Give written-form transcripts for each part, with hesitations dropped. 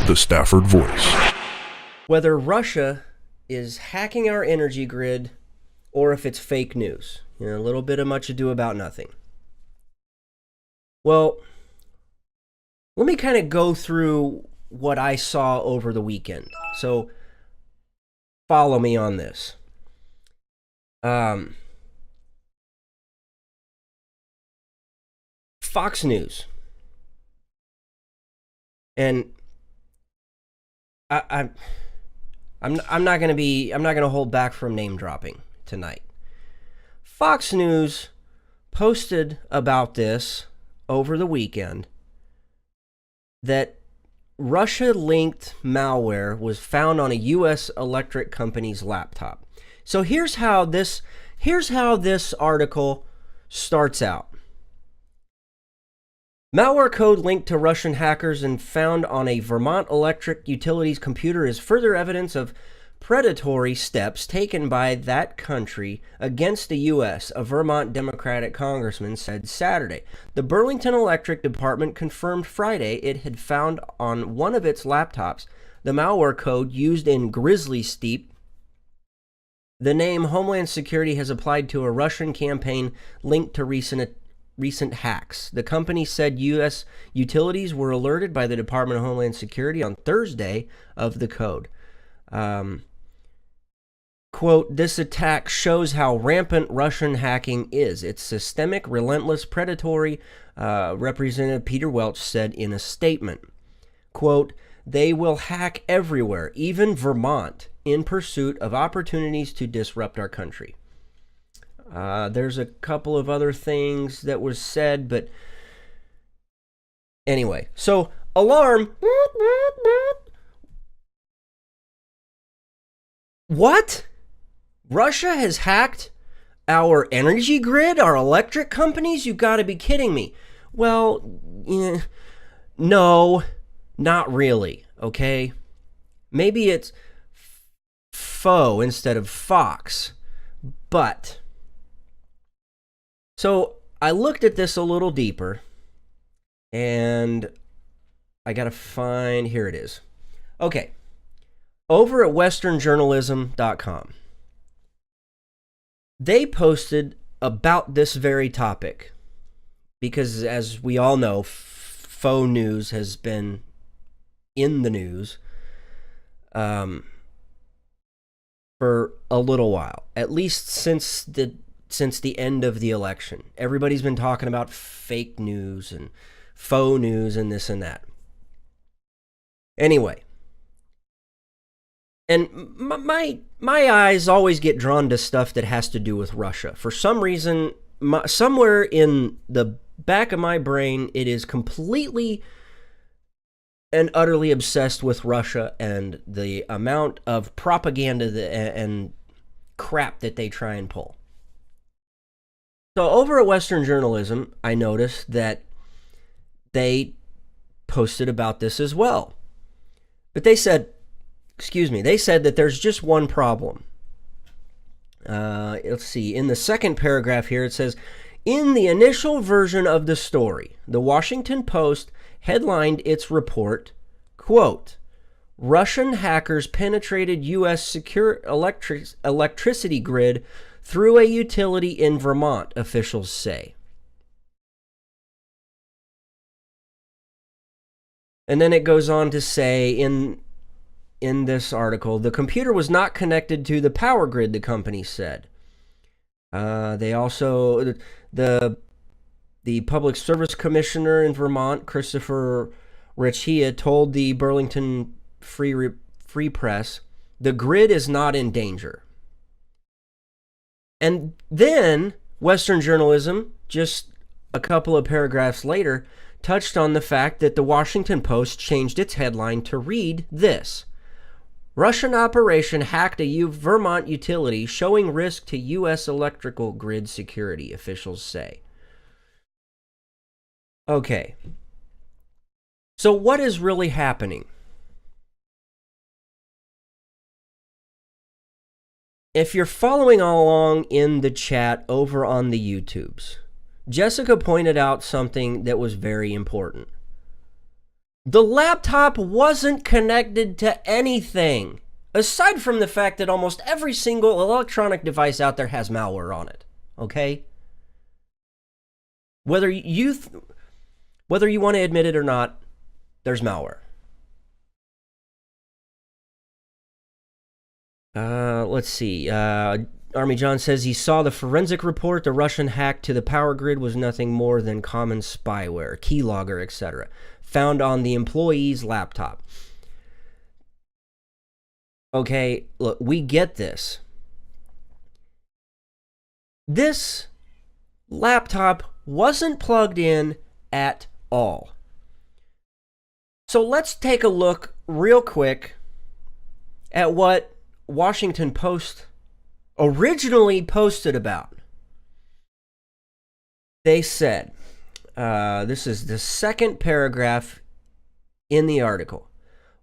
the Stafford Voice. Whether Russia is hacking our energy grid or if it's fake news. You know, a little bit of much ado about nothing. Well, let me kind of go through what I saw over the weekend. So, follow me on this. Fox News. And I'm not going to hold back from name dropping tonight. Fox News posted about this over the weekend that Russia-linked malware was found on a U.S. electric company's laptop. So here's how this article starts out. Malware code linked to Russian hackers and found on a Vermont electric utilities computer is further evidence of predatory steps taken by that country against the U.S., a Vermont Democratic congressman said Saturday. The Burlington Electric Department confirmed Friday it had found on one of its laptops the malware code used in Grizzly Steep. The name Homeland Security has applied to a Russian campaign linked to recent hacks. The company said U.S. utilities were alerted by the Department of Homeland Security on Thursday of the code. Quote, this attack shows how rampant Russian hacking is. It's systemic, relentless, predatory, Representative Peter Welch said in a statement. Quote, they will hack everywhere, even Vermont, in pursuit of opportunities to disrupt our country. There's a couple of other things that was said, but anyway, so alarm. What? Russia has hacked our energy grid, our electric companies? You got to be kidding me. Well, no, not really, okay? Maybe it's foe instead of fox, but... So I looked at this a little deeper, and I got to find, here it is. Okay, over at westernjournalism.com, they posted about this very topic, because as we all know, faux news has been in the news for a little while, at least since the end of the election. Everybody's been talking about fake news and faux news and this and that. Anyway, and my eyes always get drawn to stuff that has to do with Russia. For some reason, somewhere in the back of my brain, it is completely and utterly obsessed with Russia and the amount of propaganda and crap that they try and pull. So over at Western Journalism, I noticed that they posted about this as well. But they said that there's just one problem. Let's see, in the second paragraph here, it says, in the initial version of the story, the Washington Post headlined its report, quote, Russian hackers penetrated U.S. secure electricity grid through a utility in Vermont, officials say. And then it goes on to say in this article, the computer was not connected to the power grid, the company said. They also, the Public Service Commissioner in Vermont, Christopher Riccia, told the Burlington Free Press, the grid is not in danger. And then Western Journalism, just a couple of paragraphs later, touched on the fact that the Washington Post changed its headline to read this. Russian operation hacked a Vermont utility showing risk to U.S. electrical grid security, officials say. Okay. So what is really happening? If you're following along in the chat over on the YouTubes, Jessica pointed out something that was very important. The laptop wasn't connected to anything, aside from the fact that almost every single electronic device out there has malware on it, okay? Whether you want to admit it or not, there's malware. Let's see. Army John says he saw the forensic report. The Russian hack to the power grid was nothing more than common spyware, keylogger, etc., found on the employee's laptop. Okay, look, we get this. This laptop wasn't plugged in at all. So let's take a look real quick at what Washington Post originally posted about. They said, this is the second paragraph in the article.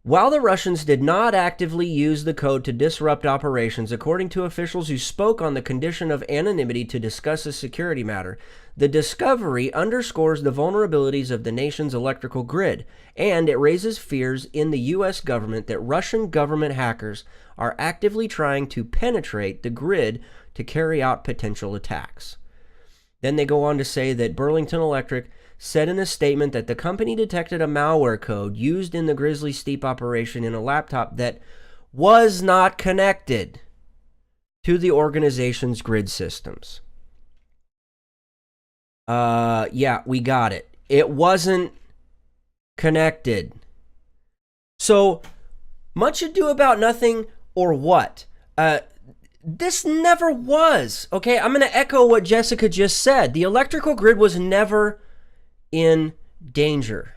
While the Russians did not actively use the code to disrupt operations, according to officials who spoke on the condition of anonymity to discuss a security matter, the discovery underscores the vulnerabilities of the nation's electrical grid, and it raises fears in the U.S. government that Russian government hackers are actively trying to penetrate the grid to carry out potential attacks. Then they go on to say that Burlington Electric said in a statement that the company detected a malware code used in the Grizzly Steep operation in a laptop that was not connected to the organization's grid systems. Yeah, we got it. It wasn't connected. So, much ado about nothing, or what? This never was. Okay, I'm going to echo what Jessica just said. The electrical grid was never in danger.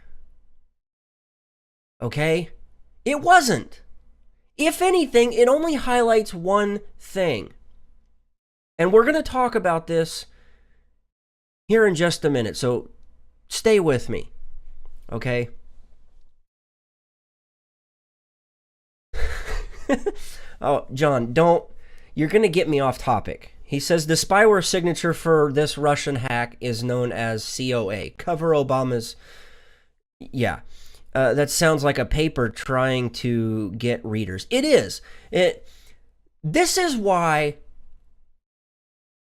Okay? It wasn't. If anything, it only highlights one thing. And we're going to talk about this here in just a minute, so stay with me. Okay? Oh, John, you're going to get me off topic. He says the spyware signature for this Russian hack is known as COA. Cover Obama's... Yeah. That sounds like a paper trying to get readers. It is. This is why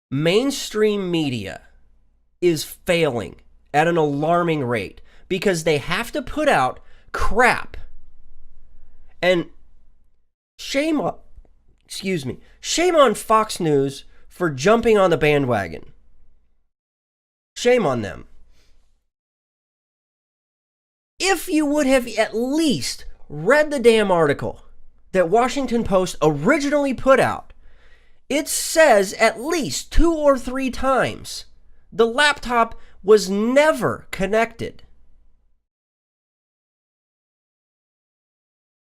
mainstream media is failing at an alarming rate. Because they have to put out crap. And shame on Fox News for jumping on the bandwagon. Shame on them. If you would have at least read the damn article that Washington Post originally put out, it says at least 2 or 3 times the laptop was never connected.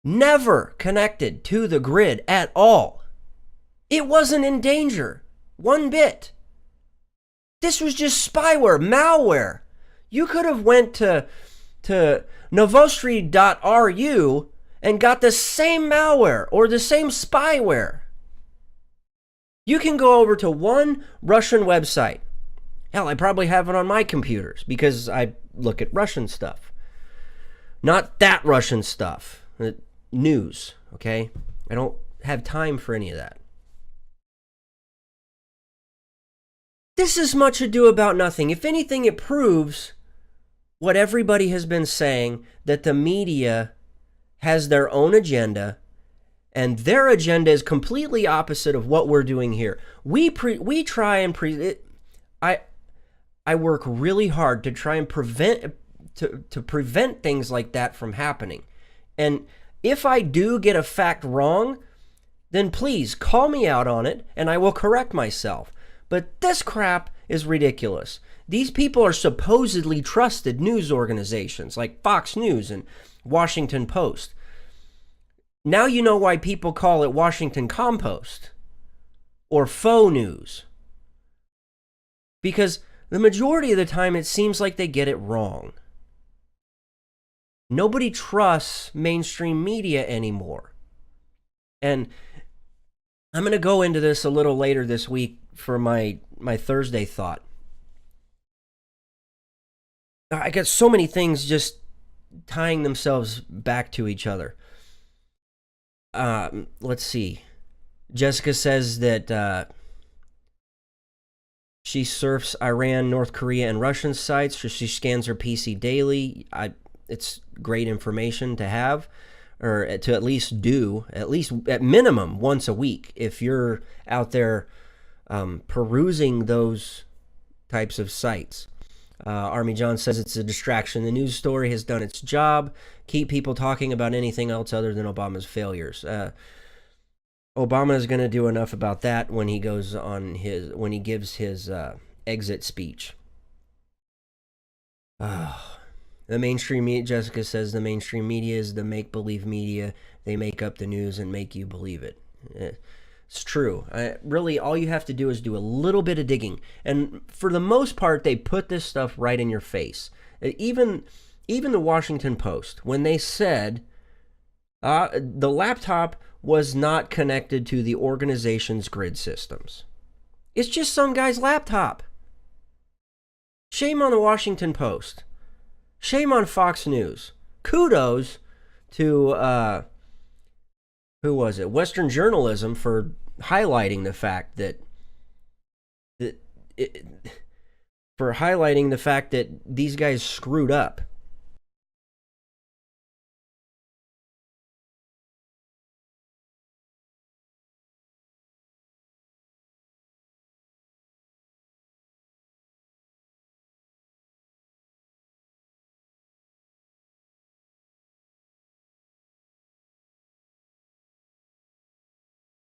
Never connected to the grid at all. It wasn't in danger. One bit. This was just spyware, malware. You could have went to novostry.ru and got the same malware or the same spyware. You can go over to one Russian website. Hell, I probably have it on my computers because I look at Russian stuff. Not that Russian stuff. News, okay? I don't have time for any of that. This is much ado about nothing. If anything, it proves what everybody has been saying, that the media has their own agenda, and their agenda is completely opposite of what we're doing here. We try and I work really hard to try and prevent things like that from happening. And if I do get a fact wrong, then please call me out on it and I will correct myself. But this crap is ridiculous. These people are supposedly trusted news organizations like Fox News and Washington Post. Now you know why people call it Washington Compost or faux news. Because the majority of the time it seems like they get it wrong. Nobody trusts mainstream media anymore. And I'm going to go into this a little later this week for my Thursday thought. I got so many things just tying themselves back to each other. Let's see. Jessica says that she surfs Iran, North Korea, and Russian sites. So she scans her PC daily. It's great information to have, or to at least do, at least at minimum once a week. If you're out there perusing those types of sites. Army John says it's a distraction. The news story has done its job. Keep people talking about anything else other than Obama's failures. Obama is going to do enough about that when he gives his exit speech. The mainstream media, Jessica says, the mainstream media is the make-believe media. They make up the news and make you believe it. It's true. Really, all you have to do is do a little bit of digging. And for the most part, they put this stuff right in your face. Even the Washington Post, when they said the laptop was not connected to the organization's grid systems. It's just some guy's laptop. Shame on the Washington Post. Shame on Fox News. Kudos to, who was it? Western Journalism for highlighting the fact that these guys screwed up.